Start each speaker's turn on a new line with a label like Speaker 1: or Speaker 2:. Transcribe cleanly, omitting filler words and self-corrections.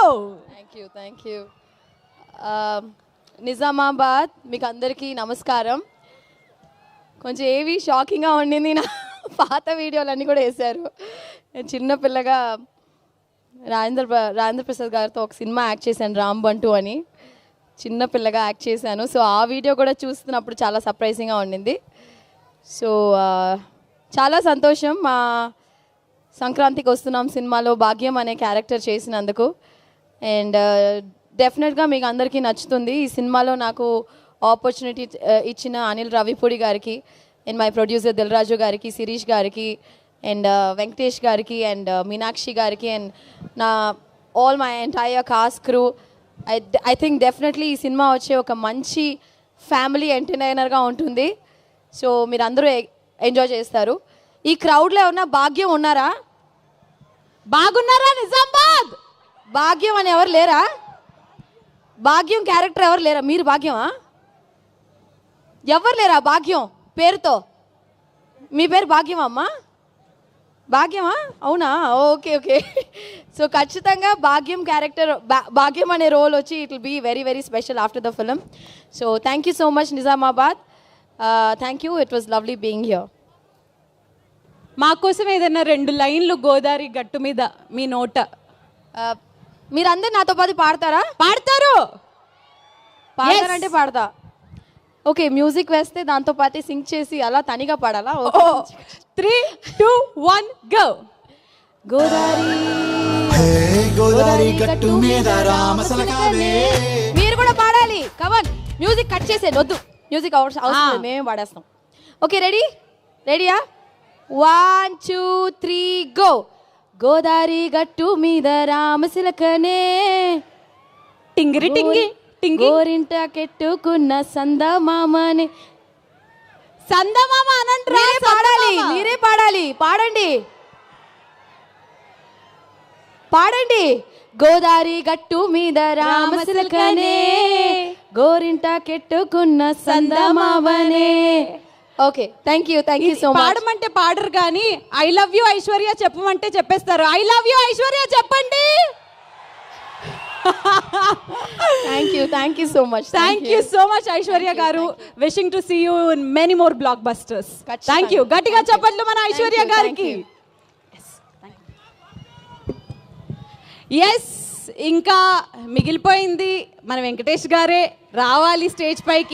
Speaker 1: Thank you. Nizamabad మీకు అందరికీ నమస్కారం. కొంచెం ఏవి షాకింగ్గా ఉండింది, నా పాత వీడియోలన్నీ కూడా వేశారు. చిన్నపిల్లగా రాజేంద్ర ప్రసాద్ గారితో ఒక సినిమా యాక్ట్ చేశాను, రాంబంటూ అని. చిన్నపిల్లగా యాక్ట్ చేశాను. సో ఆ వీడియో కూడా చూస్తున్నప్పుడు చాలా సర్ప్రైజింగ్గా ఉండింది. సో చాలా సంతోషం మా సంక్రాంతికి వస్తున్నాం సినిమాలో భాగ్యం అనే క్యారెక్టర్ చేసినందుకు. అండ్ డెఫినెట్గా మీకు అందరికీ నచ్చుతుంది. ఈ సినిమాలో నాకు ఆపర్చునిటీ ఇచ్చిన అనిల్ రావిపూడి గారికి అండ్ మై ప్రొడ్యూసర్ దిల్రాజు గారికి, శిరీష్ గారికి అండ్ వెంకటేష్ గారికి అండ్ మీనాక్షి గారికి అండ్ నా all my entire cost crew. I think definitely ఈ సినిమా వచ్చే ఒక మంచి ఫ్యామిలీ ఎంటర్టైనర్గా ఉంటుంది. సో మీరు అందరూ ఎంజాయ్ చేస్తారు. ఈ క్రౌడ్లో ఉన్న భాగ్యం ఉన్నారా? బాగున్నారా? నిజామాబాద్ భాగ్యం అని ఎవరు లేరా? భాగ్యం క్యారెక్టర్ ఎవరు లేరా? మీరు భాగ్యమా? ఎవరు లేరా భాగ్యం పేరుతో? మీ పేరు భాగ్యమమ్మా? భాగ్యమా? అవునా? Okay okay. సో ఖచ్చితంగా భాగ్యం క్యారెక్టర్, భాగ్యం అనే రోల్ వచ్చి it will be very very special after the film. So thank you so much Nizamabad. Thank you. It was lovely being here.
Speaker 2: మా కోసం ఏదైనా 2 లైన్లు గోదావరి గట్టు మీద మీ నోట.
Speaker 1: మీరందరూ నాతో పాటు పాడతారా? పాడతారంటే పాడతా. ఓకే, మ్యూజిక్ వేస్తే దాంతో పాటు సింగ్ చేసి అలా తనిగా పాడాలా?
Speaker 2: 3, 2, 1 గో.
Speaker 1: గోదావరి గట్టు మీద రామసలకావే. మీరు కూడా పాడాలి. కమన్, మ్యూజిక్ కట్ చేసే వద్దు, మ్యూజిక్ అవసరం, మేమే పాడేస్తాం. ఓకే, రెడీయా? 1, 2, 3 గో. గోదావరి గట్టు మీద రామసిలకనే
Speaker 2: టింగిరి టింగి టింగి
Speaker 1: గోరింట కెట్టుకున్న సందమామనే.
Speaker 2: సందమామ అనంట్రా.
Speaker 1: మీరే పాడాలి. పాడండి. గోదావరి గట్టు మీద రామసిలకనే గోరింట కెట్టుకున్న సందమామనే. Okay, thank you so much.
Speaker 2: పాడమంటే పాడరు కానీ ఐ లవ్ యూ ఐశ్వర్య చెప్పమంటే చెప్పేస్తారు. ఐ లవ్ యూ ఐశ్వర్య చెప్పండి.
Speaker 1: Thank you so much.
Speaker 2: Thank you so much Aishwarya గారు. Wishing to see you in many more blockbusters. Thank you. గట్టిగా చెప్పండి మన ఐశ్వర్య గారికి. ఎస్, ఇంకా మిగిలిపోయింది మన వెంకటేష్ గారే రావాలి స్టేజ్ పైకి.